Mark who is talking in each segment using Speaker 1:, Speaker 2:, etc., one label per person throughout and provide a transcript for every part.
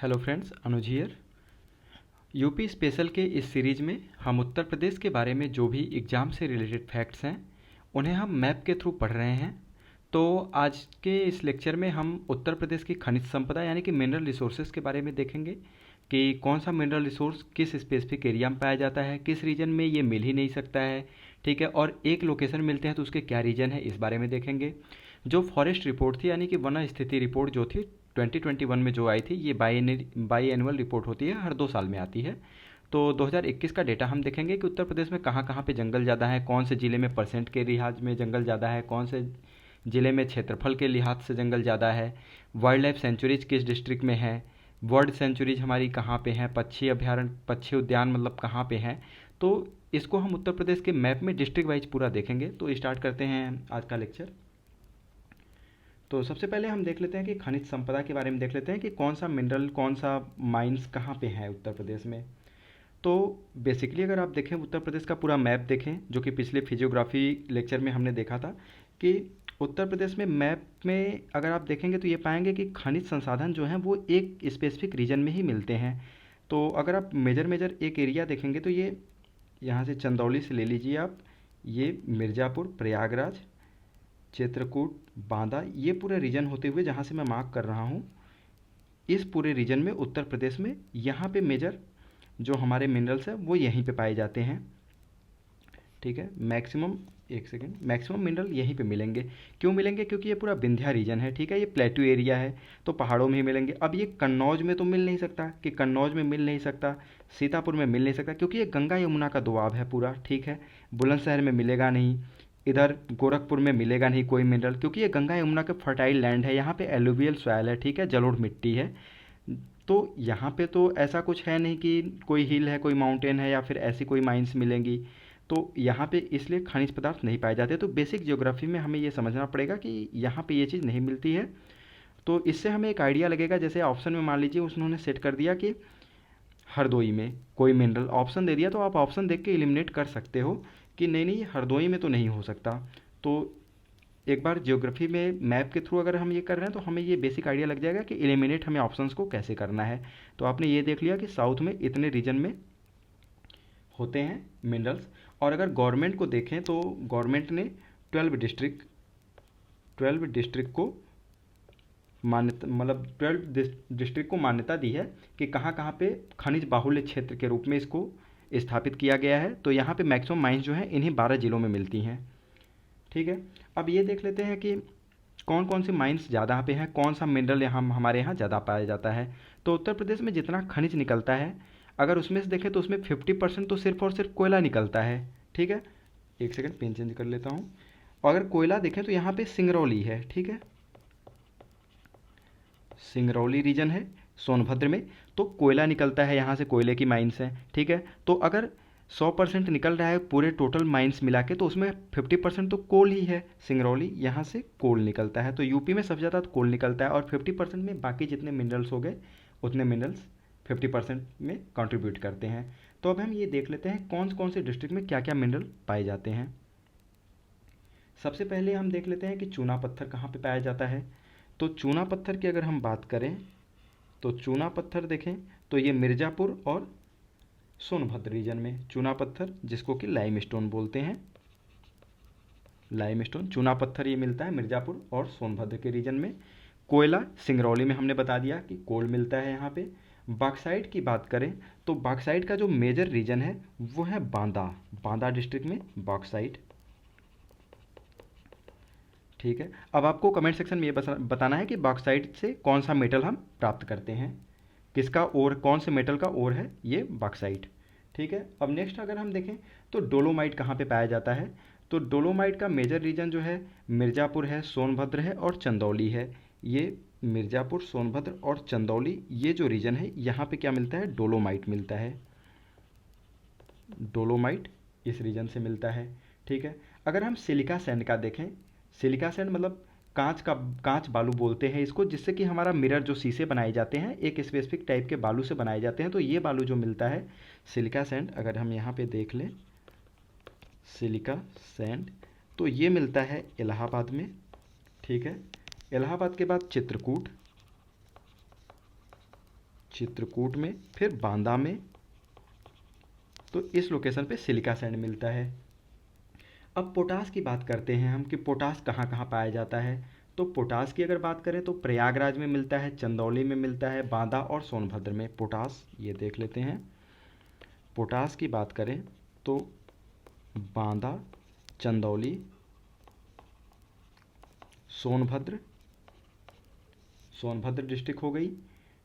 Speaker 1: Hello friends, Anuj here. UP special के इस series में हम उत्तर प्रदेश के बारे में जो भी एग्ज़ाम से रिलेटेड फैक्ट्स हैं उन्हें हम मैप के थ्रू पढ़ रहे हैं। तो आज के इस लेक्चर में हम उत्तर प्रदेश की खनिज संपदा यानी कि मिनरल रिसोर्सेज के बारे में देखेंगे कि कौन सा मिनरल रिसोर्स किस स्पेसिफिक एरिया में पाया जाता है, किस रीजन में ये मिल ही नहीं सकता है, ठीक है, और एक लोकेशन मिलते हैं तो उसके क्या रीजन है, इस बारे में देखेंगे। जो फॉरेस्ट रिपोर्ट थी यानी कि वन स्थिति रिपोर्ट जो थी 2021 में जो आई थी, ये बाई एनुअल रिपोर्ट होती है, हर 2 साल में आती है। तो 2021 का डेटा हम देखेंगे कि उत्तर प्रदेश में कहाँ कहाँ पे जंगल ज़्यादा है, कौन से ज़िले में परसेंट के लिहाज में जंगल ज़्यादा है, कौन से ज़िले में क्षेत्रफल के लिहाज से जंगल ज़्यादा है, वाइल्ड लाइफ सेंचुरीज किस डिस्ट्रिक्ट में है, बर्ड सेंचुरीज हमारी कहाँ पे हैं, पक्षी अभ्यारण्य पक्षी उद्यान मतलब कहाँ पे हैं। तो इसको हम उत्तर प्रदेश के मैप में डिस्ट्रिक्ट वाइज पूरा देखेंगे। तो स्टार्ट करते हैं आज का लेक्चर। तो सबसे पहले हम देख लेते हैं कि खनिज संपदा के बारे में देख लेते हैं कि कौन सा मिनरल, कौन सा माइंस कहाँ पे है उत्तर प्रदेश में। तो बेसिकली अगर आप देखें उत्तर प्रदेश का पूरा मैप देखें, जो कि पिछले फिजियोग्राफी लेक्चर में हमने देखा था कि उत्तर प्रदेश में मैप में अगर आप देखेंगे तो ये पाएंगे कि खनिज संसाधन जो हैं वो एक स्पेसिफिक रीजन में ही मिलते हैं। तो अगर आप मेजर मेजर एक एरिया देखेंगे तो ये यहाँ से चंदौली से ले लीजिए आप, ये मिर्ज़ापुर, प्रयागराज, चित्रकूट, बांदा, ये पूरे रीजन होते हुए जहाँ से मैं मार्क कर रहा हूँ, इस पूरे रीजन में उत्तर प्रदेश में यहाँ पे मेजर जो हमारे मिनरल्स हैं वो यहीं पे पाए जाते हैं। ठीक है, मैक्सिमम, एक सेकेंड, मैक्सिमम मिनरल यहीं पे मिलेंगे। क्यों मिलेंगे? क्योंकि ये पूरा विंध्या रीजन है, ठीक है, ये प्लेट्यू एरिया है, तो पहाड़ों में ही मिलेंगे। अब ये कन्नौज में तो मिल नहीं सकता, कि कन्नौज में मिल नहीं सकता, सीतापुर में मिल नहीं सकता, क्योंकि ये गंगा यमुना का दोआब है पूरा, ठीक है। बुलंदशहर में मिलेगा नहीं, इधर गोरखपुर में मिलेगा नहीं कोई मिनरल, क्योंकि ये गंगा यमुना का फर्टाइल लैंड है, यहाँ पे एलुवियल सॉइल है, ठीक है, जलोढ़ मिट्टी है। तो यहाँ पे तो ऐसा कुछ है नहीं कि कोई हिल है, कोई माउंटेन है, या फिर ऐसी कोई माइंस मिलेंगी। तो यहाँ पे इसलिए खनिज पदार्थ नहीं पाए जाते। तो बेसिक ज्योग्राफी में हमें ये समझना पड़ेगा कि यहाँ पे ये चीज़ नहीं मिलती है। तो इससे हमें एक आइडिया लगेगा। जैसे ऑप्शन में मान लीजिए उन्होंने सेट कर दिया कि हरदोई में कोई मिनरल, ऑप्शन दे दिया, तो आप ऑप्शन देख के एलिमिनेट कर सकते हो कि नहीं नहीं, हरदोई में तो नहीं हो सकता। तो एक बार ज्योग्राफी में मैप के थ्रू अगर हम ये कर रहे हैं तो हमें ये बेसिक आइडिया लग जाएगा कि एलिमिनेट हमें ऑप्शंस को कैसे करना है। तो आपने ये देख लिया कि साउथ में इतने रीजन में होते हैं मिनरल्स। और अगर गवर्नमेंट को देखें तो गवर्नमेंट ने 12 डिस्ट्रिक्ट को मान्यता, मतलब 12 डिस्ट्रिक्ट को मान्यता दी है कि कहाँ कहाँ पे खनिज बाहुल्य क्षेत्र के रूप में इसको स्थापित किया गया है। तो यहाँ पे मैक्सिमम माइंस जो हैं इन्हीं 12 जिलों में मिलती हैं, ठीक है। अब ये देख लेते हैं कि कौन कौन से माइंस ज़्यादा पे हैं, कौन सा मिनरल यहाँ हमारे यहाँ ज़्यादा पाया जाता है। तो उत्तर प्रदेश में जितना खनिज निकलता है, अगर उसमें से देखें तो उसमें 50% तो सिर्फ और सिर्फ कोयला निकलता है, ठीक है। एक सेकंड, पेन चेंज कर लेता हूँ। और अगर कोयला देखें तो यहाँ पे सिंगरौली है, ठीक है, सिंगरौली रीजन है सोनभद्र में। तो कोयला निकलता है, यहाँ से कोयले की माइंस हैं, ठीक है। तो अगर 100% निकल रहा है पूरे टोटल माइंस मिला के, तो उसमें 50% तो कोल ही है, सिंगरौली, यहाँ से कोल निकलता है। तो यूपी में सबसे ज़्यादा कोल निकलता है, और 50% में बाकी जितने मिनरल्स हो गए उतने मिनरल्स 50% में कंट्रीब्यूट करते हैं। तो अब हम ये देख लेते हैं कौन कौन से डिस्ट्रिक्ट में क्या क्या मिनरल पाए जाते हैं। सबसे पहले हम देख लेते हैं कि चूना पत्थर कहाँ पे पाया जाता है। तो चूना पत्थर की अगर हम बात करें तो चूना पत्थर देखें तो ये मिर्ज़ापुर और सोनभद्र रीजन में चूना पत्थर, जिसको कि लाइमस्टोन बोलते हैं, लाइमस्टोन चूना पत्थर ये मिलता है मिर्ज़ापुर और सोनभद्र के रीजन में। कोयला सिंगरौली में हमने बता दिया कि कोल मिलता है यहाँ पे। बॉक्साइट की बात करें तो बॉक्साइट का जो मेजर रीजन है वो है बांदा, बांदा डिस्ट्रिक्ट में बॉक्साइट, ठीक है। अब आपको कमेंट सेक्शन में ये बताना है कि बॉक्साइट से कौन सा मेटल हम प्राप्त करते हैं, किसका ओर, कौन से मेटल का ओर है ये बॉक्साइट, ठीक है। अब नेक्स्ट अगर हम देखें तो डोलोमाइट कहाँ पे पाया जाता है। तो डोलोमाइट का मेजर रीजन जो है मिर्ज़ापुर है, सोनभद्र है और चंदौली है। ये मिर्ज़ापुर, सोनभद्र और चंदौली, ये जो रीजन है यहाँ पे क्या मिलता है, डोलोमाइट मिलता है, डोलोमाइट इस रीजन से मिलता है, ठीक है। अगर हम सिलिका सैंड का देखें, सिलिका सैंड मतलब कांच बालू बोलते हैं इसको, जिससे कि हमारा मिरर जो शीशे बनाए जाते हैं एक स्पेसिफिक टाइप के बालू से बनाए जाते हैं। तो ये बालू जो मिलता है सिलिका सैंड, अगर हम यहाँ पे देख लें सिलिका सैंड, तो ये मिलता है इलाहाबाद में, ठीक है। इलाहाबाद के बाद चित्रकूट, चित्रकूट में, फिर बांदा में। तो इस लोकेशन पे सिलिका सैंड मिलता है। अब पोटास की बात करते हैं हम कि पोटास कहाँ कहाँ पाया जाता है। तो पोटास की अगर बात करें तो प्रयागराज में मिलता है, चंदौली में मिलता है, बांदा और सोनभद्र में पोटास। ये देख लेते हैं। पोटास की बात करें तो बांदा, चंदौली, सोनभद्र, सोनभद्र डिस्ट्रिक्ट हो गई,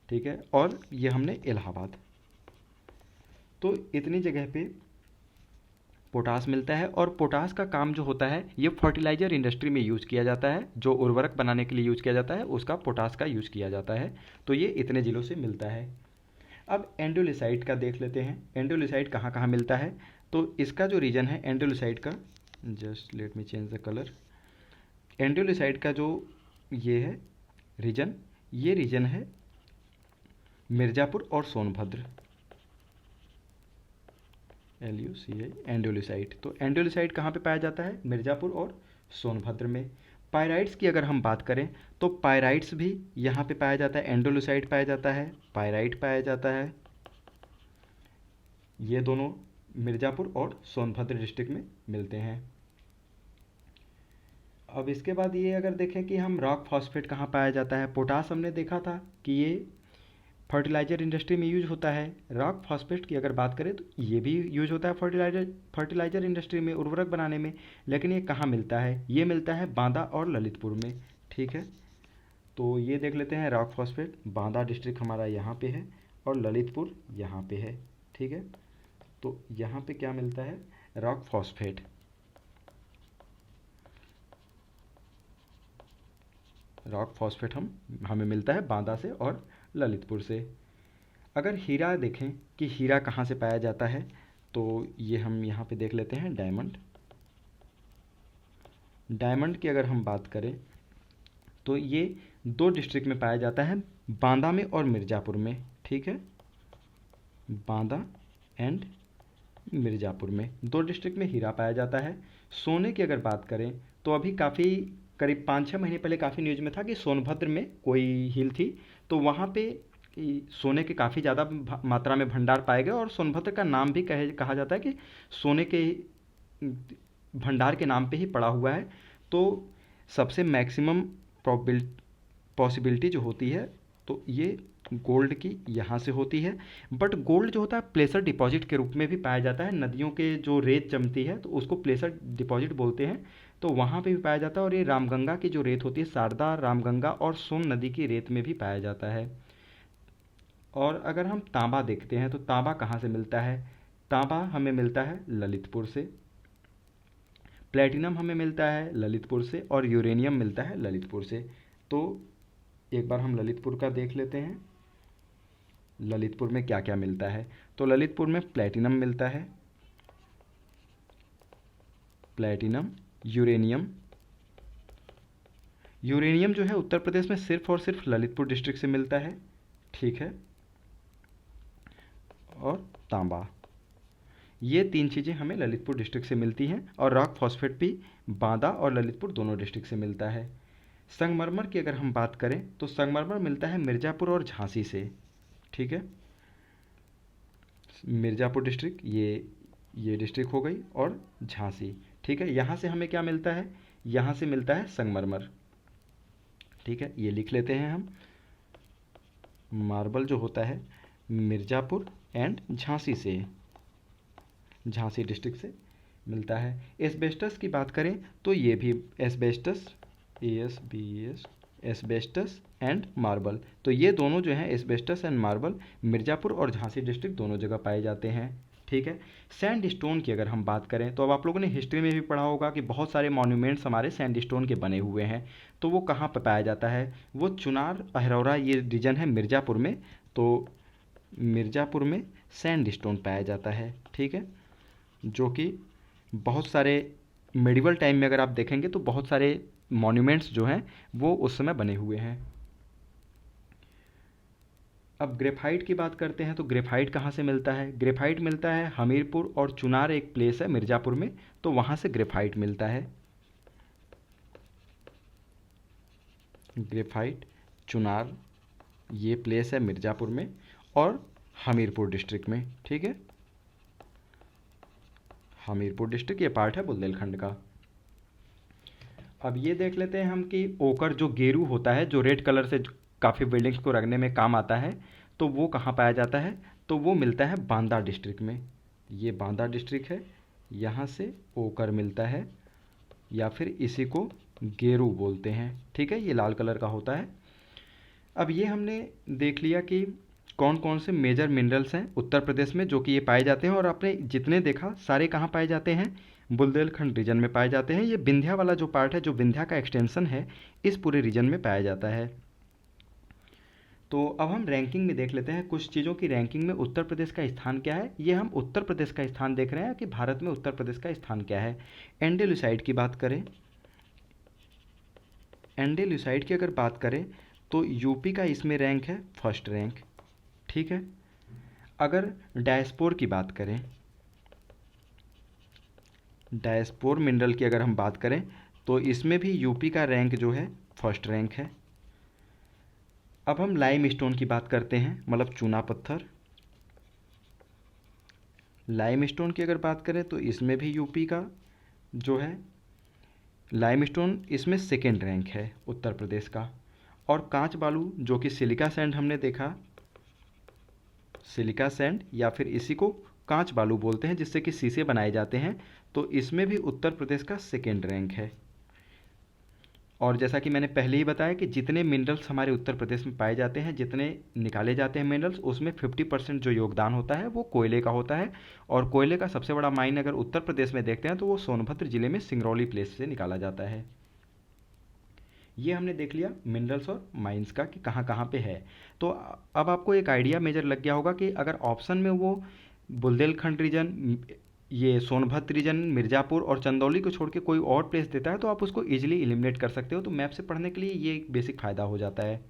Speaker 1: ठीक है, और ये हमने इलाहाबाद। तो इतनी जगह पे पोटास मिलता है। और पोटास का काम जो होता है ये फर्टिलाइज़र इंडस्ट्री में यूज़ किया जाता है, जो उर्वरक बनाने के लिए यूज़ किया जाता है उसका पोटास का यूज़ किया जाता है। तो ये इतने ज़िलों से मिलता है। अब एंडोलिसाइट का देख लेते हैं, एंडोलिसाइट कहाँ कहाँ मिलता है। तो इसका जो रीजन है एंडोलिसाइट का, just let me change the colour. एंडोलिसाइट का जो ये है रीजन, ये रीजन है मिर्ज़ापुर और सोनभद्र। LUCI एंडोलिसाइट। तो एंडोलिसाइट कहाँ पे पाया जाता है? मिर्ज़ापुर और सोनभद्र में। पायराइट्स की अगर हम बात करें तो पायराइट्स भी यहाँ पे पाया जाता है, एंडोलिसाइट पाया जाता है, पायराइट पाया जाता है। ये दोनों मिर्ज़ापुर और सोनभद्र डिस्ट्रिक्ट में मिलते हैं। अब इसके बाद ये अगर देखें कि हम रॉक फॉस्फेट कहाँ पाया जाता है। पोटास हमने देखा था कि ये फर्टिलाइज़र इंडस्ट्री में यूज होता है। रॉक फॉस्फेट की अगर बात करें तो ये भी यूज होता है फर्टिलाइज़र इंडस्ट्री में, उर्वरक बनाने में। लेकिन ये कहाँ मिलता है? ये मिलता है बांदा और ललितपुर में, ठीक है। तो ये देख लेते हैं, रॉक फॉस्फेट बांदा डिस्ट्रिक्ट हमारा यहाँ पे है और ललितपुर यहाँ पे है, ठीक है। तो यहाँ पे क्या मिलता है? Rock phosphate. रॉक फॉस्फेट हमें मिलता है बांदा से और ललितपुर से। अगर हीरा देखें कि हीरा कहाँ से पाया जाता है, तो ये हम यहाँ पे देख लेते हैं डायमंड। डायमंड की अगर हम बात करें तो ये दो डिस्ट्रिक्ट में पाया जाता है, बांदा में और मिर्ज़ापुर में, ठीक है। बांदा एंड मिर्ज़ापुर में दो डिस्ट्रिक्ट में हीरा पाया जाता है। सोने की अगर बात करें तो अभी काफ़ी करीब 5-6 महीने पहले काफ़ी न्यूज़ में था कि सोनभद्र में कोई हिल थी, तो वहाँ पे सोने के काफ़ी ज़्यादा मात्रा में भंडार पाए गए और सोनभद्र का नाम भी कहा जाता है कि सोने के भंडार के नाम पे ही पड़ा हुआ है। तो सबसे मैक्सिमम पॉसिबिलिटी जो होती है तो ये गोल्ड की यहाँ से होती है। बट गोल्ड जो होता है प्लेसर डिपॉजिट के रूप में भी पाया जाता है। नदियों के जो रेत जमती है तो उसको प्लेसर डिपॉजिट बोलते हैं, तो वहाँ पे भी पाया जाता है। और ये रामगंगा की जो रेत होती है, शारदा, रामगंगा और सोन नदी की रेत में भी पाया जाता है। और अगर हम तांबा देखते हैं तो तांबा कहाँ से मिलता है? तांबा हमें मिलता है ललितपुर से, प्लेटिनम हमें मिलता है ललितपुर से और यूरेनियम मिलता है ललितपुर से। तो एक बार हम ललितपुर का देख लेते हैं, ललितपुर में क्या क्या मिलता है। तो ललितपुर में प्लेटिनम मिलता है, प्लेटिनम, यूरेनियम। यूरेनियम जो है उत्तर प्रदेश में सिर्फ और सिर्फ ललितपुर डिस्ट्रिक्ट से मिलता है, ठीक है। और तांबा, ये तीन चीज़ें हमें ललितपुर डिस्ट्रिक्ट से मिलती हैं। और रॉक फॉस्फेट भी बांदा और ललितपुर दोनों डिस्ट्रिक्ट से मिलता है। संगमरमर की अगर हम बात करें तो संगमरमर मिलता है मिर्ज़ापुर और झांसी से, ठीक है। मिर्ज़ापुर डिस्ट्रिक्ट ये डिस्ट्रिक्ट हो गई और झांसी, ठीक है। यहाँ से हमें क्या मिलता है? यहाँ से मिलता है संगमरमर, ठीक है। ये लिख लेते हैं हम। मार्बल जो होता है मिर्ज़ापुर एंड झांसी से, झांसी डिस्ट्रिक्ट से मिलता है। एस्बेस्टस की बात करें तो ये भी asbestos, ASBES, asbestos and marble. तो ये दोनों जो हैं एस्बेस्टस एंड मार्बल मिर्ज़ापुर और झांसी डिस्ट्रिक्ट दोनों जगह पाए जाते हैं, ठीक है। सैंड स्टोन की अगर हम बात करें तो अब आप लोगों ने हिस्ट्री में भी पढ़ा होगा कि बहुत सारे मॉन्यूमेंट्स हमारे सैंड स्टोन के बने हुए हैं। तो वो कहाँ पर पाया जाता है? वो चुनार, अहरौरा, ये रीजन है मिर्ज़ापुर में। तो मिर्ज़ापुर में सैंड स्टोन पाया जाता है, ठीक है। जो कि बहुत सारे मेडिवल टाइम में अगर आप देखेंगे तो बहुत सारे मॉन्यूमेंट्स जो हैं वो उस समय बने हुए हैं। अब ग्रेफाइट की बात करते हैं तो ग्रेफाइट कहाँ से मिलता है? ग्रेफाइट मिलता है हमीरपुर और चुनार, एक प्लेस है मिर्ज़ापुर में, तो वहाँ से ग्रेफाइट मिलता है। ग्रेफाइट, चुनार, ये प्लेस है मिर्ज़ापुर में। और हमीरपुर डिस्ट्रिक्ट में, ठीक है। हमीरपुर डिस्ट्रिक्ट ये पार्ट है बुंदेलखंड का। अब ये देख लेते हैं हम कि ओकर जो गेरू होता है, जो रेड कलर से काफ़ी बिल्डिंग्स को रखने में काम आता है, तो वो कहाँ पाया जाता है, तो वो मिलता है बांदा डिस्ट्रिक्ट में। ये बांदा डिस्ट्रिक्ट है, यहाँ से ओकर मिलता है, या फिर इसी को गेरू बोलते हैं, ठीक है। ये लाल कलर का होता है। अब ये हमने देख लिया कि कौन कौन से मेजर मिनरल्स हैं उत्तर प्रदेश में जो कि ये पाए जाते हैं, और आपने जितने देखा सारे कहाँ पाए जाते हैं, बुंदेलखंड रीजन में पाए जाते हैं। ये विंध्या वाला जो पार्ट है, जो विंध्या का एक्सटेंशन है, इस पूरे रीजन में पाया जाता है। तो अब हम रैंकिंग में देख लेते हैं कुछ चीज़ों की रैंकिंग में उत्तर प्रदेश का स्थान क्या है। ये हम उत्तर प्रदेश का स्थान देख रहे हैं कि भारत में उत्तर प्रदेश का स्थान क्या है। एंडेलुसाइड की बात करें, एंडेलुसाइड की अगर बात करें तो यूपी का इसमें रैंक है फर्स्ट रैंक, ठीक है। अगर डायस्पोर की बात करें, डायस्पोर मिनरल की अगर हम बात करें तो इसमें भी यूपी का रैंक जो है फर्स्ट रैंक है। अब हम लाइम स्टोन की बात करते हैं, मतलब चूना पत्थर। लाइम स्टोन की अगर बात करें तो इसमें भी यूपी का जो है लाइम स्टोन, इसमें सेकेंड रैंक है उत्तर प्रदेश का। और कांच बालू जो कि सिलिका सैंड हमने देखा, सिलिका सैंड या फिर इसी को कांच बालू बोलते हैं जिससे कि शीशे बनाए जाते हैं, तो इसमें भी उत्तर प्रदेश का सेकेंड रैंक है। और जैसा कि मैंने पहले ही बताया कि जितने मिनरल्स हमारे उत्तर प्रदेश में पाए जाते हैं, जितने निकाले जाते हैं मिनरल्स, उसमें 50% जो योगदान होता है वो कोयले का होता है। और कोयले का सबसे बड़ा माइन अगर उत्तर प्रदेश में देखते हैं तो वो सोनभद्र जिले में सिंगरौली प्लेस से निकाला जाता है। ये हमने देख लिया मिनरल्स और माइंस का कि कहाँ कहाँ पे है। तो अब आपको एक आइडिया मेजर लग गया होगा कि अगर ऑप्शन में वो बुंदेलखंड रीजन, ये सोनभद्र रीजन, मिर्ज़ापुर और चंदौली को छोड़ के कोई और प्लेस देता है तो आप उसको इजीली एलिमिनेट कर सकते हो। तो मैप से पढ़ने के लिए ये एक बेसिक फ़ायदा हो जाता है।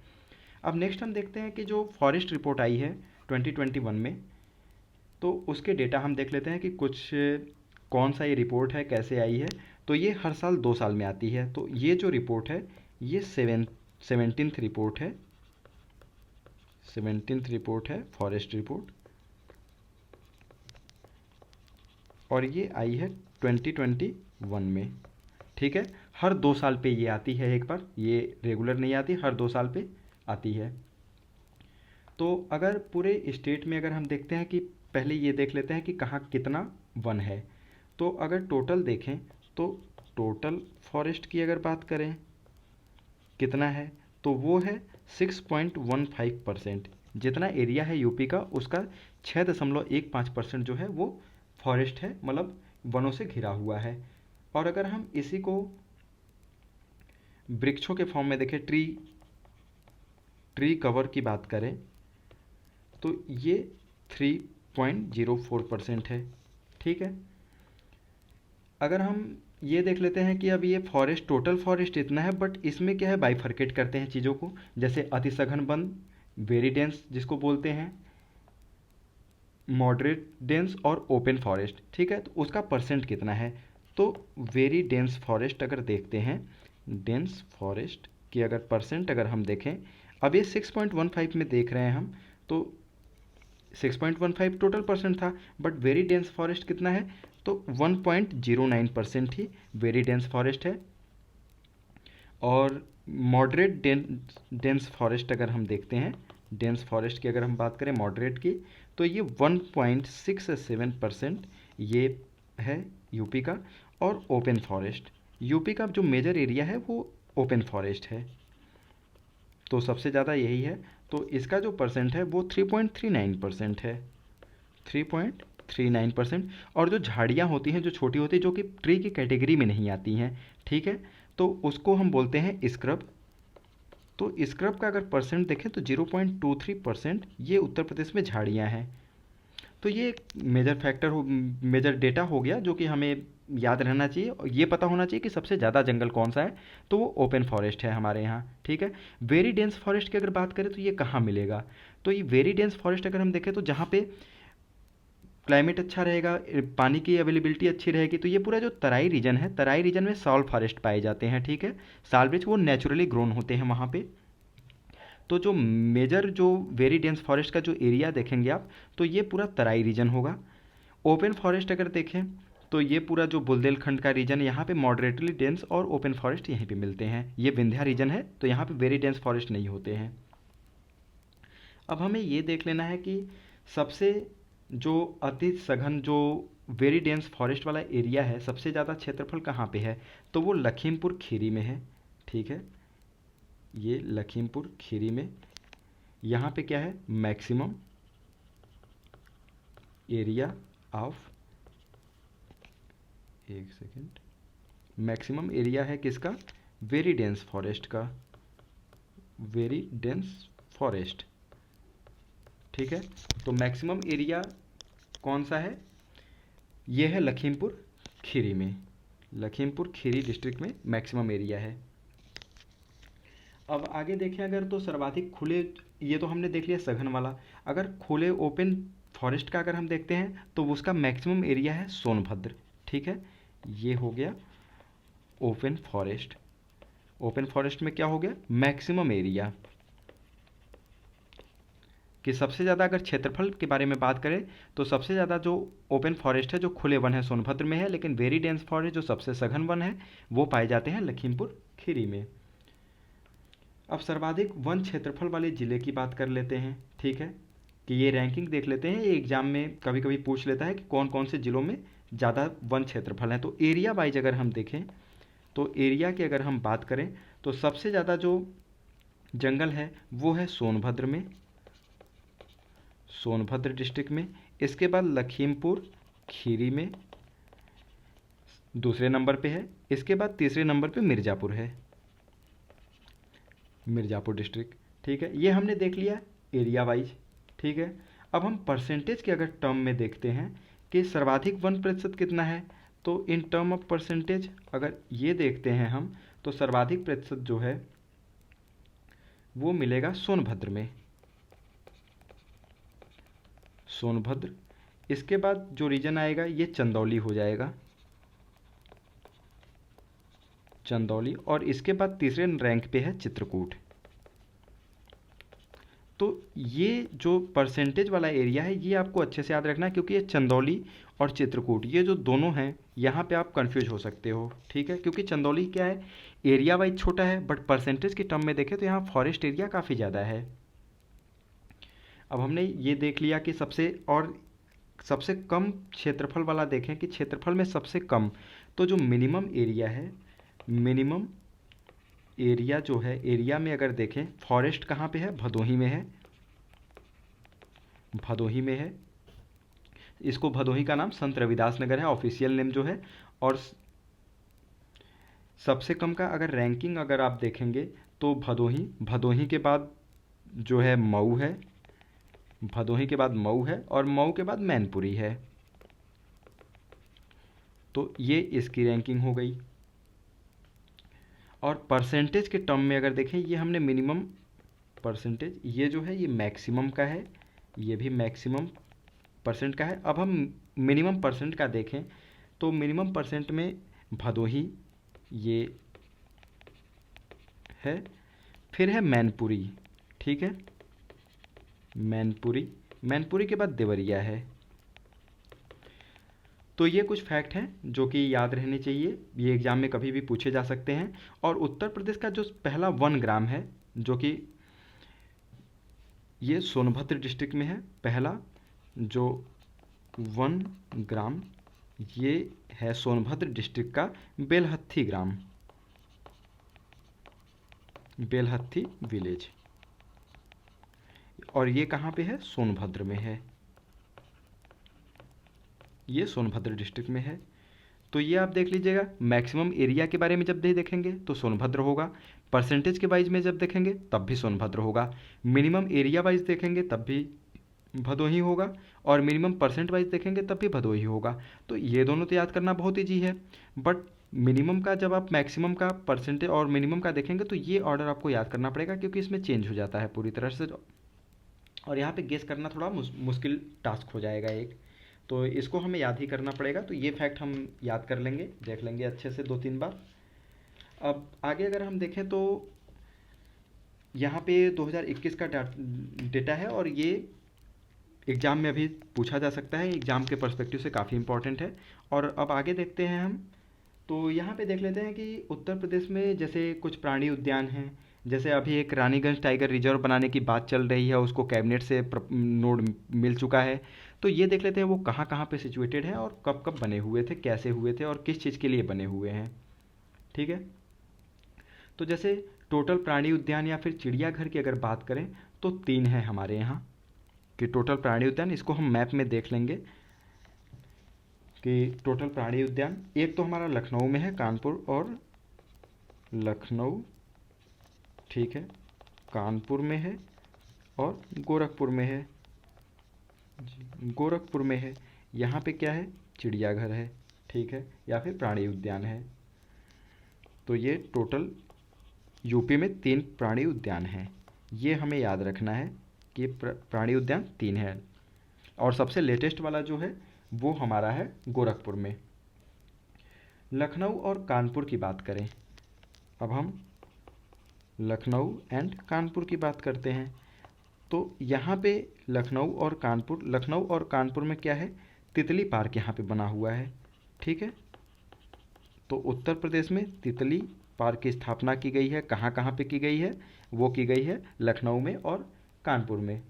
Speaker 1: अब नेक्स्ट हम देखते हैं कि जो फॉरेस्ट रिपोर्ट आई है 2021 में, तो उसके डेटा हम देख लेते हैं कि कुछ कौन सा ये रिपोर्ट है, कैसे आई है। तो ये हर साल 2 साल में आती है। तो ये जो रिपोर्ट है ये 17th रिपोर्ट है, 17th रिपोर्ट है फॉरेस्ट रिपोर्ट, और ये आई है 2021 में, ठीक है। हर 2 साल पे ये आती है एक बार, ये रेगुलर नहीं आती, हर 2 साल पे आती है। तो अगर पूरे स्टेट में अगर हम देखते हैं कि पहले ये देख लेते हैं कि कहाँ कितना वन है। तो अगर टोटल देखें तो टोटल फॉरेस्ट की अगर बात करें कितना है, तो वो है 6.15%। जितना एरिया है यूपी का उसका 6.15% जो है वो फॉरेस्ट है, मतलब वनों से घिरा हुआ है। और अगर हम इसी को वृक्षों के फॉर्म में देखें, ट्री कवर की बात करें, तो ये 3.04% है, ठीक है। अगर हम ये देख लेते हैं कि अब ये फॉरेस्ट, टोटल फॉरेस्ट इतना है, बट इसमें क्या है, बाइफर्केट करते हैं चीज़ों को, जैसे अति सघन वन, वेरी डेंस जिसको बोलते हैं, मॉडरेट डेंस और ओपन फॉरेस्ट, ठीक है। तो उसका परसेंट कितना है, तो वेरी डेंस फॉरेस्ट अगर देखते हैं, डेंस फॉरेस्ट की अगर परसेंट अगर हम देखें, अब ये 6.15 में देख रहे हैं हम, तो 6.15 टोटल परसेंट था, बट वेरी डेंस फॉरेस्ट कितना है, तो 1.09% ही वेरी डेंस फॉरेस्ट है। और मॉडरेट डेंस फॉरेस्ट अगर हम देखते हैं, डेंस फॉरेस्ट की अगर हम बात करें मॉडरेट की, तो ये 1.67% ये है यूपी का। और ओपन फॉरेस्ट, यूपी का जो मेजर एरिया है वो ओपन फॉरेस्ट है, तो सबसे ज़्यादा यही है। तो इसका जो परसेंट है वो 3.39% है, 3.39%। और जो झाड़ियाँ होती हैं, जो छोटी होती हैं, जो कि ट्री की कैटेगरी में नहीं आती हैं, ठीक है, तो उसको हम बोलते हैं स्क्रब। तो स्क्रब का अगर परसेंट देखें तो 0.23% ये उत्तर प्रदेश में झाड़ियाँ हैं। तो ये एक मेजर फैक्टर हो, मेजर डेटा हो गया जो कि हमें याद रहना चाहिए, और ये पता होना चाहिए कि सबसे ज़्यादा जंगल कौन सा है, तो वो ओपन फॉरेस्ट है हमारे यहाँ, ठीक है। वेरी डेंस फॉरेस्ट की अगर बात करें तो ये कहाँ मिलेगा, तो ये वेरी डेंस फॉरेस्ट अगर हम देखें तो जहाँ पे क्लाइमेट अच्छा रहेगा, पानी की अवेलेबिलिटी अच्छी रहेगी, तो ये पूरा जो तराई रीजन है, तराई रीजन में सॉल फॉरेस्ट पाए जाते हैं, ठीक है। साल वृक्ष वो नेचुरली ग्रोन होते हैं वहाँ पे। तो जो मेजर जो वेरी डेंस फॉरेस्ट का जो एरिया देखेंगे आप, तो ये पूरा तराई रीजन होगा। ओपन फॉरेस्ट अगर देखें तो ये पूरा जो बुंदेलखंड का रीजन है, यहाँ पे मॉडरेटली डेंस और ओपन फॉरेस्ट यहीं पे मिलते हैं। ये विंध्या रीजन है तो यहाँ पे वेरी डेंस फॉरेस्ट नहीं होते हैं। अब हमें ये देख लेना है कि सबसे जो अति सघन जो वेरी डेंस फॉरेस्ट वाला एरिया है, सबसे ज़्यादा क्षेत्रफल कहाँ पे है, तो वो लखीमपुर खीरी में है। ठीक है, ये लखीमपुर खीरी में, यहाँ पे क्या है, मैक्सिमम एरिया ऑफ, एक सेकेंड, मैक्सिमम एरिया है किसका, वेरी डेंस फॉरेस्ट का, वेरी डेंस फॉरेस्ट। ठीक है, तो मैक्सिमम एरिया कौन सा है, ये है लखीमपुर खीरी में, लखीमपुर खीरी डिस्ट्रिक्ट में मैक्सिमम एरिया है। अब आगे देखें अगर, तो सर्वाधिक खुले, ये तो हमने देख लिया सघन वाला। अगर खुले ओपन फॉरेस्ट का अगर हम देखते हैं तो उसका मैक्सिमम एरिया है सोनभद्र। ठीक है, ये हो गया ओपन फॉरेस्ट। ओपन फॉरेस्ट में क्या हो गया, मैक्सिमम एरिया कि सबसे ज़्यादा अगर क्षेत्रफल के बारे में बात करें तो सबसे ज़्यादा जो ओपन फॉरेस्ट है, जो खुले वन है, सोनभद्र में है, लेकिन वेरी डेंस फॉरेस्ट जो सबसे सघन वन है वो पाए जाते हैं लखीमपुर खीरी में। अब सर्वाधिक वन क्षेत्रफल वाले ज़िले की बात कर लेते हैं। ठीक है, कि ये रैंकिंग देख लेते हैं, ये एग्जाम में कभी कभी पूछ लेता है कि कौन कौन से ज़िलों में ज़्यादा वन क्षेत्रफल है। तो एरिया वाइज अगर हम देखें तो एरिया की अगर हम बात करें तो सबसे ज़्यादा जो जंगल है वो है सोनभद्र में, सोनभद्र डिस्ट्रिक्ट में। इसके बाद लखीमपुर खीरी में दूसरे नंबर पे है। इसके बाद तीसरे नंबर पे मिर्ज़ापुर है, मिर्ज़ापुर डिस्ट्रिक्ट। ठीक है, ये हमने देख लिया एरिया वाइज। ठीक है, अब हम परसेंटेज के अगर टर्म में देखते हैं कि सर्वाधिक 1% कितना है, तो इन टर्म ऑफ परसेंटेज अगर ये देखते हैं हम, तो सर्वाधिक प्रतिशत जो है वो मिलेगा सोनभद्र में, सोनभद्र। इसके बाद जो रीजन आएगा ये चंदौली हो जाएगा, चंदौली। और इसके बाद तीसरे रैंक पे है चित्रकूट। तो ये जो परसेंटेज वाला एरिया है ये आपको अच्छे से याद रखना है, क्योंकि ये चंदौली और चित्रकूट ये जो दोनों हैं यहाँ पे आप कंफ्यूज हो सकते हो। ठीक है, क्योंकि चंदौली क्या है, एरिया वाइज छोटा है, बट परसेंटेज के टर्म में देखें तो यहाँ फॉरेस्ट एरिया काफ़ी ज़्यादा है। अब हमने ये देख लिया कि सबसे कम क्षेत्रफल वाला देखें कि क्षेत्रफल में सबसे कम, तो जो मिनिमम एरिया है, मिनिमम एरिया जो है, एरिया में अगर देखें फॉरेस्ट कहाँ पे है, भदोही में है, भदोही में है। इसको भदोही का नाम संत रविदास नगर है ऑफिशियल नेम जो है। और सबसे कम का अगर रैंकिंग अगर आप देखेंगे तो भदोही, भदोही के बाद जो है मऊ है, भदोही के बाद मऊ है, और मऊ के बाद मैनपुरी है। तो ये इसकी रैंकिंग हो गई। और परसेंटेज के टर्म में अगर देखें, ये हमने मिनिमम परसेंटेज, ये जो है ये मैक्सिमम का है, ये भी मैक्सिमम परसेंट का है। अब हम मिनिमम परसेंट का देखें तो मिनिमम परसेंट में भदोही ये है, फिर है मैनपुरी। ठीक है, मैनपुरी, मैनपुरी के बाद देवरिया है। तो ये कुछ फैक्ट हैं जो कि याद रहने चाहिए, ये एग्जाम में कभी भी पूछे जा सकते हैं। और उत्तर प्रदेश का जो पहला 1 ग्राम है, जो कि ये सोनभद्र डिस्ट्रिक्ट में है, पहला जो 1 ग्राम, ये है सोनभद्र डिस्ट्रिक्ट का बेलहत्थी ग्राम, बेलहत्थी विलेज। और ये कहाँ पे है, सोनभद्र में है, ये सोनभद्र डिस्ट्रिक्ट में है। तो ये आप देख लीजिएगा, मैक्सिमम एरिया के बारे में जब देखेंगे तो सोनभद्र होगा, परसेंटेज के वाइज में जब देखेंगे तब भी सोनभद्र होगा, मिनिमम एरिया वाइज देखेंगे तब भी भदोही होगा, और मिनिमम परसेंट वाइज देखेंगे तब भी भदोही होगा। तो ये दोनों तो याद करना बहुत ईजी है, बट मिनिमम का जब आप मैक्सिमम का परसेंटेज और मिनिमम का देखेंगे तो ये ऑर्डर आपको याद करना पड़ेगा, क्योंकि इसमें चेंज हो जाता है पूरी तरह से, और यहाँ पे गेस करना थोड़ा मुश्किल टास्क हो जाएगा एक, तो इसको हमें याद ही करना पड़ेगा। तो ये फैक्ट हम याद कर लेंगे, देख लेंगे अच्छे से 2-3 बार। अब आगे अगर हम देखें तो यहाँ पे 2021 का डेटा है और ये एग्ज़ाम में अभी पूछा जा सकता है, एग्ज़ाम के पर्सपेक्टिव से काफ़ी इंपॉर्टेंट है। और अब आगे देखते हैं हम, तो यहाँ पे देख लेते हैं कि उत्तर प्रदेश में जैसे कुछ प्राणी उद्यान हैं, जैसे अभी एक रानीगंज टाइगर रिजर्व बनाने की बात चल रही है, उसको कैबिनेट से नोड मिल चुका है। तो ये देख लेते हैं वो कहाँ कहाँ पे सिचुएटेड है और कब कब बने हुए थे, कैसे हुए थे और किस चीज़ के लिए बने हुए हैं। ठीक है, तो जैसे टोटल प्राणी उद्यान या फिर चिड़ियाघर की अगर बात करें तो 3 है हमारे यहाँ कि टोटल प्राणी उद्यान, इसको हम मैप में देख लेंगे कि टोटल प्राणी उद्यान एक तो हमारा लखनऊ में है, कानपुर और लखनऊ, ठीक है, कानपुर में है और गोरखपुर में है, गोरखपुर में है। यहाँ पे क्या है, चिड़ियाघर है, ठीक है, या फिर प्राणी उद्यान है। तो ये टोटल यूपी में 3 प्राणी उद्यान हैं, ये हमें याद रखना है कि प्राणी उद्यान 3 है। और सबसे लेटेस्ट वाला जो है वो हमारा है गोरखपुर में। लखनऊ और कानपुर की बात करें, अब हम लखनऊ एंड कानपुर की बात करते हैं। तो यहाँ पे लखनऊ और कानपुर में क्या है, तितली पार्क यहाँ पे बना हुआ है, ठीक है। तो उत्तर प्रदेश में तितली पार्क की स्थापना की गई है, कहाँ कहाँ पे की गई है, वो की गई है लखनऊ में और कानपुर में।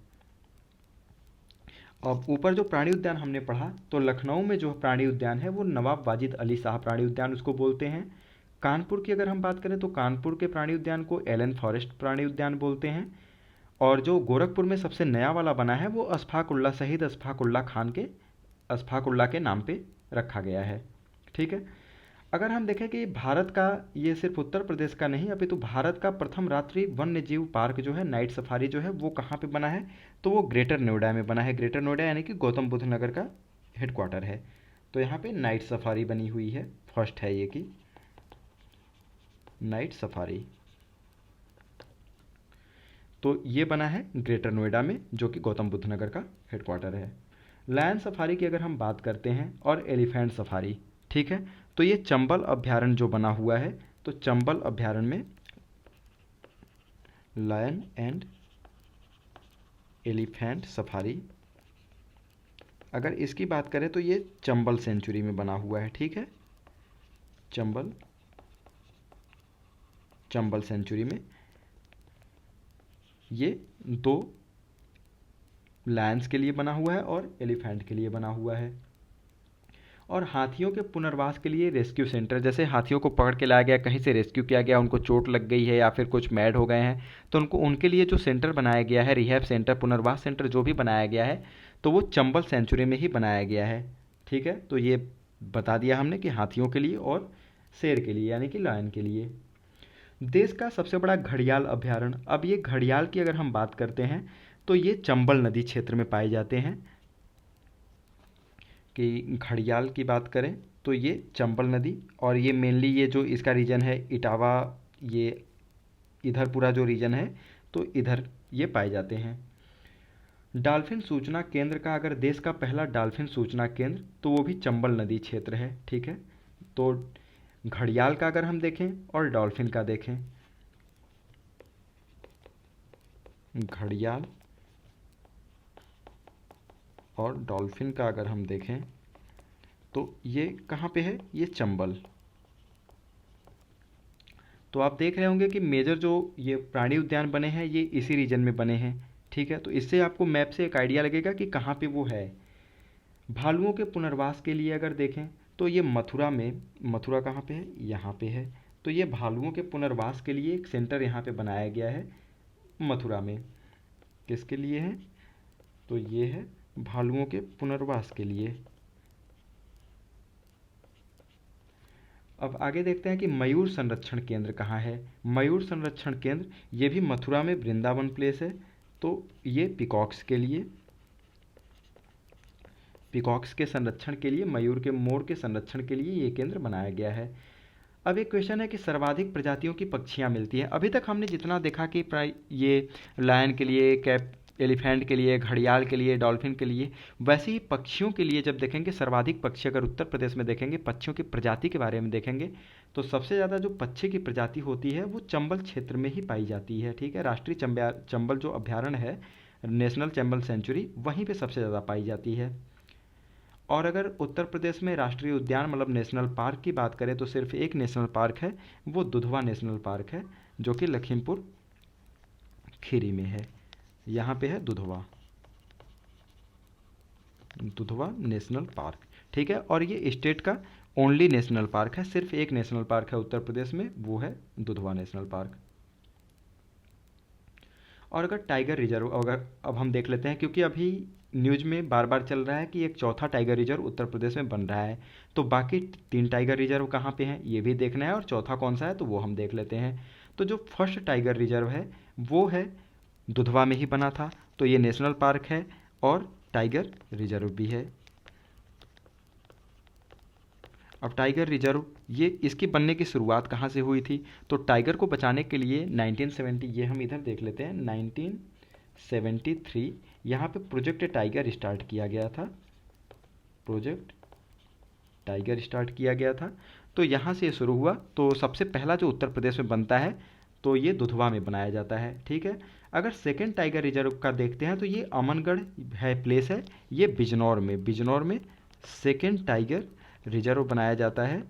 Speaker 1: अब ऊपर जो प्राणी उद्यान हमने पढ़ा, तो लखनऊ में जो प्राणी उद्यान है वो नवाब वाजिद अली शाह प्राणी उद्यान उसको बोलते हैं। कानपुर की अगर हम बात करें तो कानपुर के प्राणी उद्यान को एलन फॉरेस्ट प्राणी उद्यान बोलते हैं। और जो गोरखपुर में सबसे नया वाला बना है वो शहीद अशफाक उल्लाह के नाम पे रखा गया है, ठीक है। अगर हम देखें कि भारत का, ये सिर्फ उत्तर प्रदेश का नहीं अभी तो भारत का प्रथम रात्रि वन्य जीव पार्क जो है, नाइट सफारी जो है, वो कहाँ पे बना है, तो वो ग्रेटर नोएडा में बना है। ग्रेटर नोएडा यानी कि गौतम बुद्ध नगर का हेडक्वार्टर है। तो यहाँ पे नाइट सफारी बनी हुई है, फर्स्ट है ये कि नाइट सफारी। तो ये बना है ग्रेटर नोएडा में, जो कि गौतम बुद्ध नगर का हेडक्वार्टर है। लायन सफारी की अगर हम बात करते हैं और एलिफेंट सफारी, ठीक है, तो ये चंबल अभ्यारण्य जो बना हुआ है, तो चंबल अभ्यारण्य में लायन एंड एलिफेंट सफारी, अगर इसकी बात करें तो ये चंबल सेंचुरी में बना हुआ है, ठीक है। चंबल सेंचुरी में ये 2 लायंस के लिए बना हुआ है और एलिफेंट के लिए बना हुआ है। और हाथियों के पुनर्वास के लिए रेस्क्यू सेंटर, जैसे हाथियों को पकड़ के लाया गया, कहीं से रेस्क्यू किया गया, उनको चोट लग गई है या फिर कुछ मैड हो गए हैं, तो उनके लिए जो सेंटर बनाया गया है, रिहैब सेंटर, पुनर्वास सेंटर जो भी बनाया गया है, तो वो चंबल सेंचुरी में ही बनाया गया है, ठीक है। तो ये बता दिया हमने कि हाथियों के लिए और शेर के लिए यानी कि लायन के लिए। देश का सबसे बड़ा घड़ियाल अभ्यारण्य, अब ये घड़ियाल की अगर हम बात करते हैं तो ये चंबल नदी क्षेत्र में पाए जाते हैं। कि घड़ियाल की बात करें तो ये चंबल नदी, और ये मेनली ये जो इसका रीजन है इटावा, ये इधर पूरा जो रीजन है तो इधर ये पाए जाते हैं। डॉल्फिन सूचना केंद्र का, अगर देश का पहला डॉल्फिन सूचना केंद्र, तो वो भी चंबल नदी क्षेत्र है, ठीक है। तो घड़ियाल का अगर हम देखें और डॉल्फिन का देखें, घड़ियाल और डॉल्फिन का अगर हम देखें तो ये कहाँ पे है, ये चंबल। तो आप देख रहे होंगे कि मेजर जो ये प्राणी उद्यान बने हैं ये इसी रीजन में बने हैं, ठीक है। तो इससे आपको मैप से एक आइडिया लगेगा कि कहाँ पे वो है। भालुओं के पुनर्वास के लिए अगर देखें तो ये मथुरा कहाँ पे है, यहाँ पे है। तो ये भालुओं के पुनर्वास के लिए एक सेंटर यहाँ पे बनाया गया है मथुरा में। किसके लिए है, तो ये है भालुओं के पुनर्वास के लिए। अब आगे देखते हैं कि मयूर संरक्षण केंद्र कहाँ है। मयूर संरक्षण केंद्र ये भी मथुरा में वृंदावन प्लेस है। तो ये पिकॉक्स के संरक्षण के लिए, मयूर के मोर के संरक्षण के लिए ये केंद्र बनाया गया है। अब एक क्वेश्चन है कि सर्वाधिक प्रजातियों की पक्षियाँ मिलती हैं। अभी तक हमने जितना देखा कि ये लायन के लिए, एलिफेंट के लिए, घड़ियाल के लिए, डॉल्फिन के लिए, वैसे ही पक्षियों के लिए जब देखेंगे सर्वाधिक पक्षी अगर उत्तर प्रदेश में देखेंगे, पक्षियों की प्रजाति के बारे में देखेंगे, तो सबसे ज़्यादा जो पक्षी की प्रजाति होती है वो चंबल क्षेत्र में ही पाई जाती है। ठीक है, राष्ट्रीय चंबल जो अभ्यारण्य है, नेशनल चंबल सेंचुरी, वहीं पे सबसे ज़्यादा पाई जाती है। और अगर उत्तर प्रदेश में राष्ट्रीय उद्यान मतलब नेशनल पार्क की बात करें तो सिर्फ एक नेशनल पार्क है, वो दुधवा नेशनल पार्क है, जो कि लखीमपुर खीरी में है। यहाँ पे है दुधवा, दुधवा नेशनल पार्क। ठीक है, और ये स्टेट का ओनली नेशनल पार्क है, सिर्फ एक नेशनल पार्क है उत्तर प्रदेश में, वो है दुधवा नेशनल पार्क। और अगर टाइगर रिजर्व, अगर अब हम देख लेते हैं, क्योंकि अभी न्यूज में बार बार चल रहा है कि एक चौथा टाइगर रिजर्व उत्तर प्रदेश में बन रहा है, तो बाकी 3 टाइगर रिजर्व कहाँ पे हैं ये भी देखना है, और चौथा कौन सा है तो वो हम देख लेते हैं। तो जो फर्स्ट टाइगर रिजर्व है वो है दुधवा में ही बना था, तो ये नेशनल पार्क है और टाइगर रिजर्व भी है। अब टाइगर रिजर्व, ये इसकी बनने की शुरुआत कहाँ से हुई थी, तो टाइगर को बचाने के लिए 1970, ये हम इधर देख लेते हैं, 1973 यहाँ पे प्रोजेक्ट टाइगर स्टार्ट किया गया था, प्रोजेक्ट टाइगर स्टार्ट किया गया था। तो यहाँ से शुरू हुआ, तो सबसे पहला जो उत्तर प्रदेश में बनता है तो ये दुधवा में बनाया जाता है। ठीक है, अगर सेकेंड टाइगर रिजर्व का देखते हैं तो ये अमनगढ़ है, प्लेस है, ये बिजनौर में, बिजनौर में सेकेंड टाइगर रिजर्व बनाया जाता है,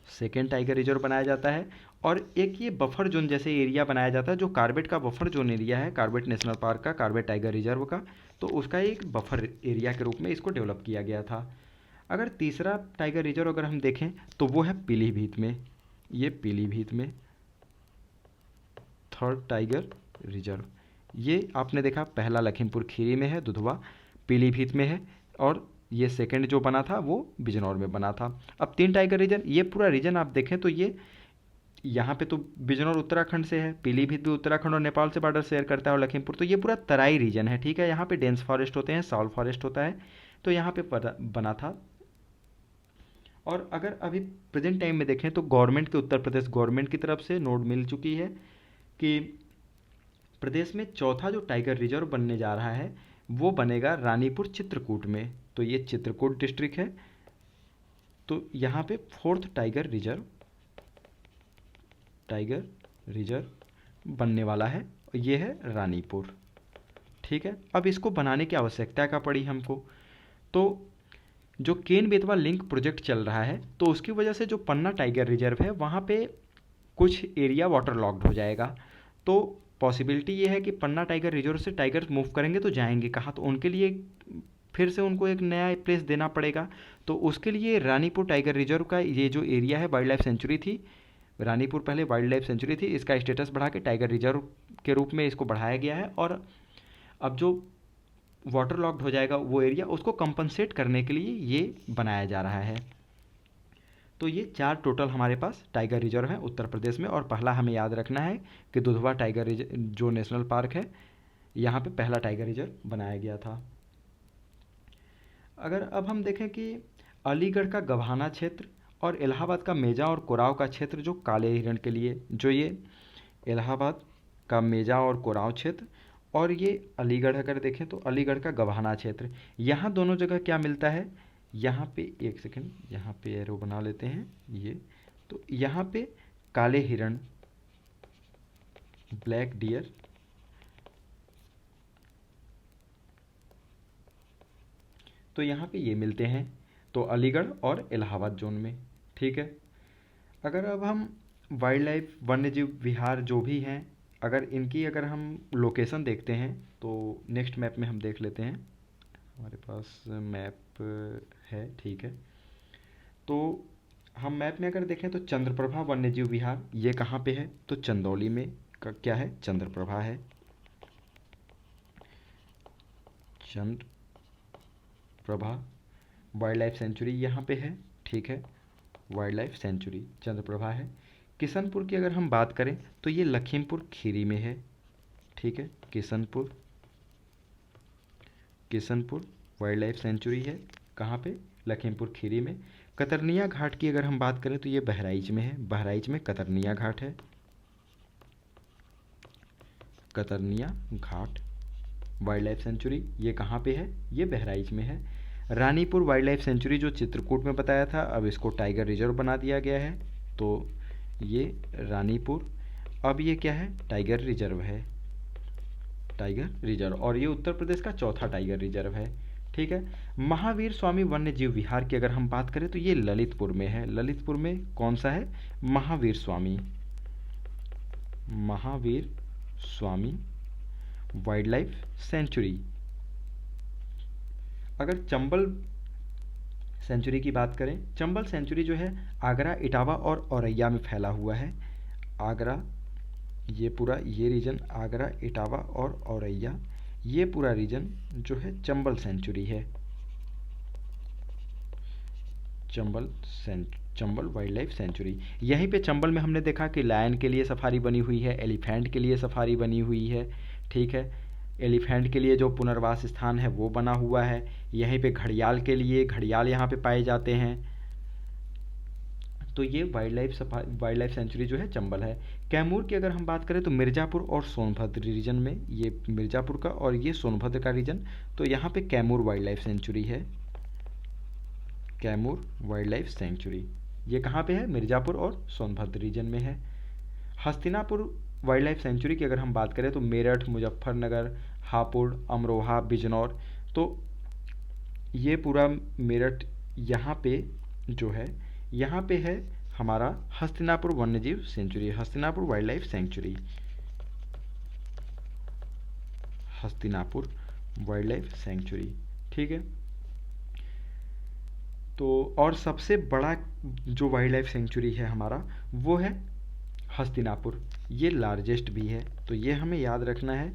Speaker 1: सेकेंड टाइगर रिजर्व बनाया जाता है। और एक ये बफर जोन जैसे एरिया बनाया जाता है, जो कार्बेट का बफर जोन एरिया है, कार्बेट नेशनल पार्क का, कार्बेट टाइगर रिजर्व का, तो उसका एक बफर एरिया के रूप में इसको डेवलप किया गया था। अगर तीसरा टाइगर रिजर्व अगर हम देखें तो वो है पीलीभीत में, ये पीलीभीत में थर्ड टाइगर रिजर्व। ये आपने देखा पहला लखीमपुर खीरी में है, दुधवा पीलीभीत में है, और ये सेकंड जो बना था वो बिजनौर में बना था। अब 3 टाइगर रीजन, ये पूरा रीजन आप देखें तो ये यहाँ पे तो बिजनौर उत्तराखंड से है, पीलीभीत भी उत्तराखंड और नेपाल से बॉर्डर शेयर करता है, और लखीमपुर, तो ये पूरा तराई रीजन है। ठीक है, यहाँ पे डेंस फॉरेस्ट होते हैं, सॉल फॉरेस्ट होता है, तो यहाँ पे बना था। और अगर अभी प्रेजेंट टाइम में देखें तो गवर्नमेंट के, उत्तर प्रदेश गवर्नमेंट की तरफ से नोट मिल चुकी है कि प्रदेश में चौथा जो टाइगर रिजर्व बनने जा रहा है वो बनेगा रानीपुर चित्रकूट में, तो ये चित्रकूट डिस्ट्रिक्ट है, तो यहाँ पे fourth tiger reserve, tiger reserve बनने वाला है, ये है रानीपुर। ठीक है, अब इसको बनाने की आवश्यकता क्या पड़ी हमको, तो जो केन बेतवा लिंक प्रोजेक्ट चल रहा है, तो उसकी वजह से जो पन्ना टाइगर रिजर्व है वहाँ पे कुछ एरिया वाटर लॉक्ड हो जाएगा। तो पॉसिबिलिटी ये है कि पन्ना टाइगर रिजर्व से टाइगर मूव करेंगे तो जाएंगे कहाँ, तो उनके लिए फिर से उनको एक नया प्लेस देना पड़ेगा। तो उसके लिए रानीपुर टाइगर रिजर्व का ये जो एरिया है, वाइल्ड लाइफ सेंचुरी थी, रानीपुर पहले वाइल्ड लाइफ सेंचुरी थी, इसका स्टेटस बढ़ा के टाइगर रिजर्व के रूप में इसको बढ़ाया गया है। और अब जो वाटर लॉक्ड हो जाएगा वो एरिया, उसको कंपनसेट करने के लिए ये बनाया जा रहा है। तो ये 4 टोटल हमारे पास टाइगर रिजर्व हैं उत्तर प्रदेश में, और पहला हमें याद रखना है कि दुधवा टाइगर रिजर्व जो नेशनल पार्क है, यहाँ पे पहला टाइगर रिजर्व बनाया गया था। अगर अब हम देखें कि अलीगढ़ का गभाना क्षेत्र और इलाहाबाद का मेजा और कोराव का क्षेत्र जो काले हिरण के लिए, जो ये इलाहाबाद का मेजा और कोराव क्षेत्र, और ये अलीगढ़ अगर देखें तो अलीगढ़ का गभाना क्षेत्र, यहाँ दोनों जगह क्या मिलता है, यहाँ पे एक सेकंड, यहाँ पे एरो बना लेते हैं ये, तो यहाँ पे काले हिरण, ब्लैक डियर, तो यहाँ पे ये मिलते हैं, तो अलीगढ़ और इलाहाबाद जोन में। ठीक है, अगर अब हम वाइल्ड लाइफ वन्य जीव विहार जो भी हैं, अगर इनकी अगर हम लोकेशन देखते हैं तो नेक्स्ट मैप में हम देख लेते हैं, हमारे पास मैप है। ठीक है, तो हम मैप में अगर देखें तो चंद्रप्रभा वन्य जीव विहार ये कहाँ पे है, तो चंदौली में क्या है, चंद्रप्रभा है, चंद्रप्रभा वाइल्ड लाइफ सेंचुरी यहाँ पे है। ठीक है, वाइल्ड लाइफ सेंचुरी चंद्रप्रभा है। किशनपुर की अगर हम बात करें तो ये लखीमपुर खीरी में है। ठीक है, Kishanpur, Kishanpur wild life sanctuary है, कहाँ पे, लखीमपुर खीरी में। कतरनिया घाट की अगर हम बात करें तो ये बहराइच में है, बहराइच में कतरनिया घाट है, कतरनिया घाट वाइल्ड लाइफ सेंचुरी, ये कहाँ पे है? ये बहराइच में है। रानीपुर वाइल्ड लाइफ सेंचुरी जो चित्रकूट में बताया था, अब इसको टाइगर रिजर्व बना दिया गया है, तो ये रानीपुर अब ये क्या है? टाइगर रिजर्व है, टाइगर रिजर्व, और ये उत्तर प्रदेश का चौथा टाइगर रिजर्व है। ठीक है। महावीर स्वामी वन्य जीव विहार की अगर हम बात करें तो ये ललितपुर में है। ललितपुर में कौन सा है? Mahavir Swami, Mahavir Swami wild life sanctuary. अगर चंबल सेंचुरी की बात करें, चंबल सेंचुरी जो है आगरा, इटावा और औरैया में फैला हुआ है। आगरा, ये पूरा ये रीजन आगरा, इटावा और औरैया, ये पूरा रीजन जो है चंबल सेंचुरी है, चंबल वाइल्ड लाइफ सेंचुरी। यहीं पे चंबल में हमने देखा कि लायन के लिए सफारी बनी हुई है, एलिफेंट के लिए सफारी बनी हुई है। ठीक है। एलिफेंट के लिए जो पुनर्वास स्थान है वो बना हुआ है। यहीं पे घड़ियाल के लिए, घड़ियाल यहाँ पे पाए जाते हैं। तो ये वाइल्ड लाइफ सेंचुरी जो है चंबल है। कैमूर की अगर हम बात करें तो मिर्ज़ापुर और सोनभद्र रीजन में, ये मिर्ज़ापुर का और ये सोनभद्र का रीजन, तो यहाँ पे कैमूर वाइल्ड लाइफ सेंचुरी है, कैमूर वाइल्ड लाइफ सेंचुरी। ये कहाँ पे है? मिर्ज़ापुर और सोनभद्र रीजन में है। हस्तिनापुर वाइल्ड लाइफ सेंचुरी की अगर हम बात करें तो मेरठ, मुजफ्फरनगर, हापुड़, अमरोहा, बिजनौर, तो ये पूरा मेरठ यहाँ पे जो है, यहाँ पे है हमारा हस्तिनापुर वन्यजीव sanctuary, Hastinapur wildlife sanctuary, Hastinapur wildlife sanctuary. ठीक है। तो और सबसे बड़ा जो वाइल्ड लाइफ सेंचुरी है हमारा वो है हस्तिनापुर, ये लार्जेस्ट भी है। तो ये हमें याद रखना है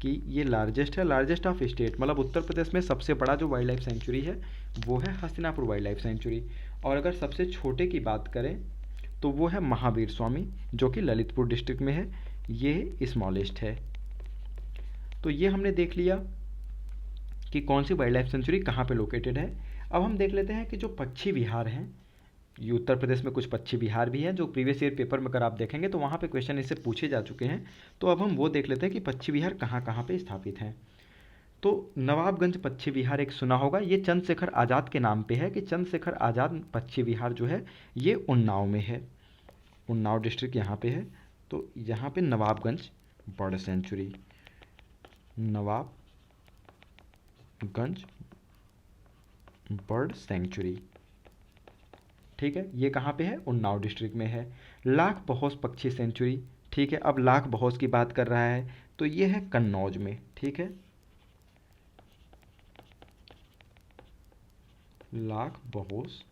Speaker 1: कि ये लार्जेस्ट है, लार्जेस्ट ऑफ स्टेट, मतलब उत्तर प्रदेश में सबसे बड़ा जो वाइल्ड लाइफ सेंचुरी है वो है हस्तिनापुर वाइल्ड लाइफ सेंचुरी। और अगर सबसे छोटे की बात करें तो वो है महावीर स्वामी, जो कि ललितपुर डिस्ट्रिक्ट में है, ये स्मॉलेस्ट है। तो ये हमने देख लिया कि कौन सी वाइल्ड लाइफ सेंचुरी कहाँ पे लोकेटेड है। अब हम देख लेते हैं कि जो पक्षी विहार हैं, ये उत्तर प्रदेश में कुछ पक्षी विहार भी हैं जो प्रीवियस ईयर पेपर में अगर आप देखेंगे तो वहाँ पे क्वेश्चन इससे पूछे जा चुके हैं। तो अब हम वो देख लेते हैं कि पक्षी विहार कहाँ कहाँ पे स्थापित हैं। तो नवाबगंज पक्षी विहार एक सुना होगा, ये चंद्रशेखर आज़ाद के नाम पे है, कि चंद्रशेखर आज़ाद पक्षी विहार जो है ये उन्नाव में है, उन्नाव डिस्ट्रिक्ट यहाँ पे है। तो यहाँ पे Nawabganj bird sanctuary, Nawabganj bird sanctuary. ठीक है। ये कहाँ पे है? उन्नाव डिस्ट्रिक्ट में है। लाख बहौस पक्षी सेंचुरी। ठीक है। अब लाख बहौस की बात कर रहा है तो ये है कन्नौज में। ठीक है। Lakh Bahosi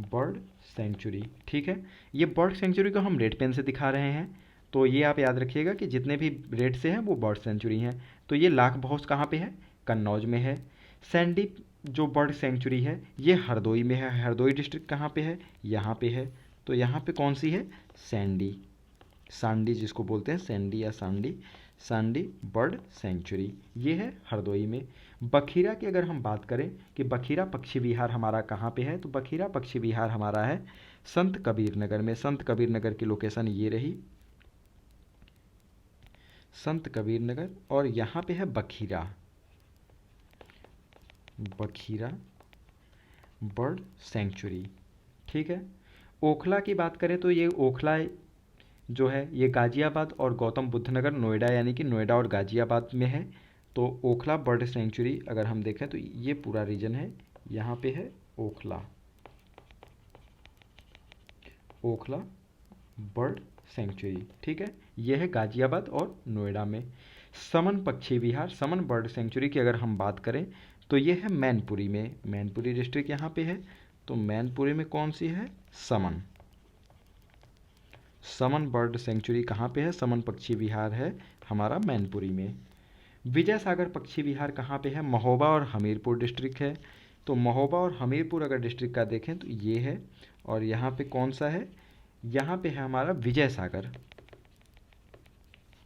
Speaker 1: bird sanctuary. ठीक है। ये बर्ड सेंचुरी को हम रेड पेन से दिखा रहे हैं, तो ये आप याद रखिएगा कि जितने भी रेड से हैं वो बर्ड सेंचुरी हैं। तो ये लाख बहौस कहाँ पे है? कन्नौज में है। सैंडी जो बर्ड सेंचुरी है ये हरदोई में है। हरदोई डिस्ट्रिक्ट कहाँ पे है? यहाँ पे है। तो यहाँ पे कौन सी है? सैंडी, सांडी जिसको बोलते हैं, सैंडी या सांडी, सांडी बर्ड सेंचुरी, ये है हरदोई में। बखीरा की अगर हम बात करें कि बखीरा पक्षी विहार हमारा कहाँ पे है, तो बखीरा पक्षी विहार हमारा है संत कबीर नगर में। संत कबीर नगर की लोकेशन ये रही, संत कबीर नगर, और यहाँ पे है बखीरा, बखीरा बर्ड सेंचुरी। ठीक है। ओखला की बात करें तो ये ओखला जो है ये गाजियाबाद और गौतम बुद्ध नगर, नोएडा, यानी कि नोएडा और गाजियाबाद में है। तो ओखला बर्ड सेंचुरी अगर हम देखें तो ये पूरा रीजन है, यहाँ पे है ओखला, ओखला बर्ड सेंचुरी। ठीक है। ये है गाजियाबाद और नोएडा में। समन पक्षी विहार, समन बर्ड सेंचुरी की अगर हम बात करें तो ये है मैनपुरी में, मैनपुरी डिस्ट्रिक्ट यहाँ पे है। तो मैनपुरी में कौन सी है? समन, समन बर्ड सेंचुरी कहाँ पे है? समन पक्षी विहार है हमारा मैनपुरी में। विजय सागर पक्षी विहार कहाँ पे है? महोबा और हमीरपुर डिस्ट्रिक्ट है। तो महोबा और हमीरपुर अगर डिस्ट्रिक्ट का देखें तो ये है, और यहाँ पे कौन सा है? यहाँ पे है हमारा विजय सागर,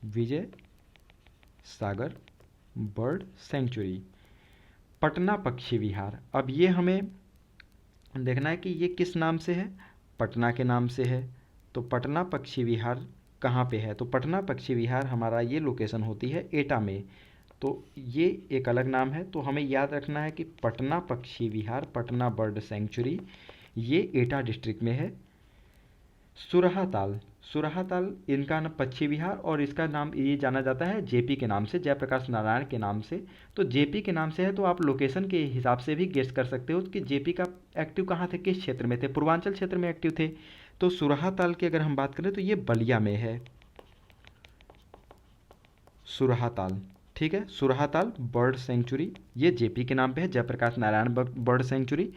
Speaker 1: विजय सागर बर्ड सेंचुरी। पटना पक्षी विहार, अब ये हमें देखना है कि ये किस नाम से है? पटना के नाम से है। तो पटना पक्षी विहार कहाँ पे है, तो पटना पक्षी विहार हमारा ये लोकेशन होती है एटा में। तो ये एक अलग नाम है, तो हमें याद रखना है कि पटना पक्षी विहार, पटना बर्ड सेंचुरी, ये एटा डिस्ट्रिक्ट में है। सुरहा ताल, सुरहा ताल इनका ना पक्षी विहार, और इसका नाम ये जाना जाता है जेपी के नाम से, जयप्रकाश नारायण के नाम से। तो जेपी के नाम से है तो आप लोकेशन के हिसाब से भी गेस कर सकते हो कि जेपी का एक्टिव कहाँ थे, किस क्षेत्र में थे, पूर्वांचल क्षेत्र में एक्टिव थे। तो सुरहा ताल की अगर हम बात करें तो ये बलिया में है, सुरहा ताल। ठीक है, सुरहा ताल बर्ड सेंचुरी ये जेपी के नाम पे है, जयप्रकाश नारायण बर्ड सेंचुरी,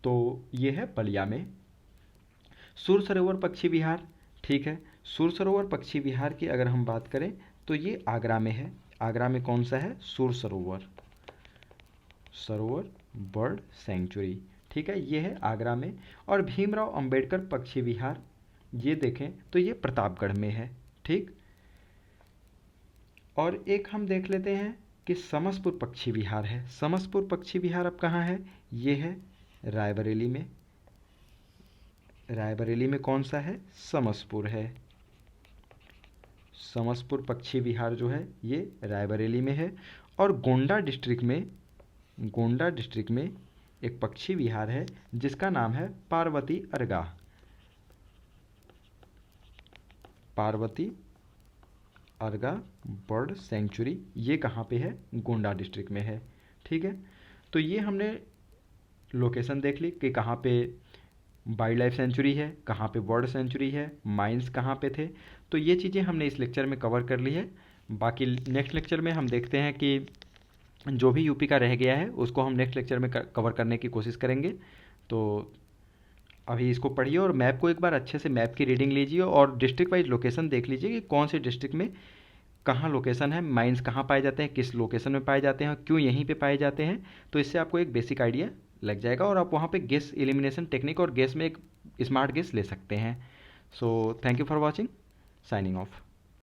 Speaker 1: तो ये है बलिया में। सुर सरोवर पक्षी विहार, ठीक है, सुर सरोवर पक्षी विहार की अगर हम बात करें तो ये आगरा में है। आगरा में कौन सा है, सुर सरोवर, सरोवर बर्ड सेंचुरी, ठीक है, ये है आगरा में। और भीमराव अंबेडकर पक्षी विहार, ये देखें तो ये प्रतापगढ़ में है। ठीक, और एक हम देख लेते हैं कि समसपुर पक्षी विहार है। समसपुर पक्षी विहार अब कहाँ है, ये है रायबरेली में। रायबरेली में कौन सा है, समसपुर है। समसपुर पक्षी विहार जो है ये रायबरेली में है। और गोंडा डिस्ट्रिक्ट में, गोंडा डिस्ट्रिक्ट में एक पक्षी विहार है जिसका नाम है पार्वती अरगाह, पार्वती अरगा बर्ड सेंचुरी, ये कहाँ पे है, गोंडा डिस्ट्रिक्ट में है। ठीक है, तो ये हमने लोकेशन देख ली कि कहाँ पे वाइल्ड लाइफ सेंचुरी है, कहाँ पे बर्ड सेंचुरी है, माइंस कहाँ पे थे। तो ये चीज़ें हमने इस लेक्चर में कवर कर ली है। बाकी नेक्स्ट लेक्चर में हम देखते हैं कि जो भी यूपी का रह गया है उसको हम नेक्स्ट लेक्चर में कवर करने की कोशिश करेंगे। तो अभी इसको पढ़िए और मैप को एक बार अच्छे से मैप की रीडिंग लीजिए और डिस्ट्रिक्ट वाइज लोकेशन देख लीजिए कि कौन से डिस्ट्रिक्ट में कहाँ लोकेशन है, माइंस कहाँ पाए जाते हैं, किस लोकेशन में पाए जाते हैं, क्यों यहीं पे पाए जाते हैं। तो इससे आपको एक बेसिक आइडिया लग जाएगा और आप वहाँ पे गेस एलिमिनेशन टेक्निक और गेस में एक स्मार्ट गेस ले सकते हैं। So thank you for watching, signing off.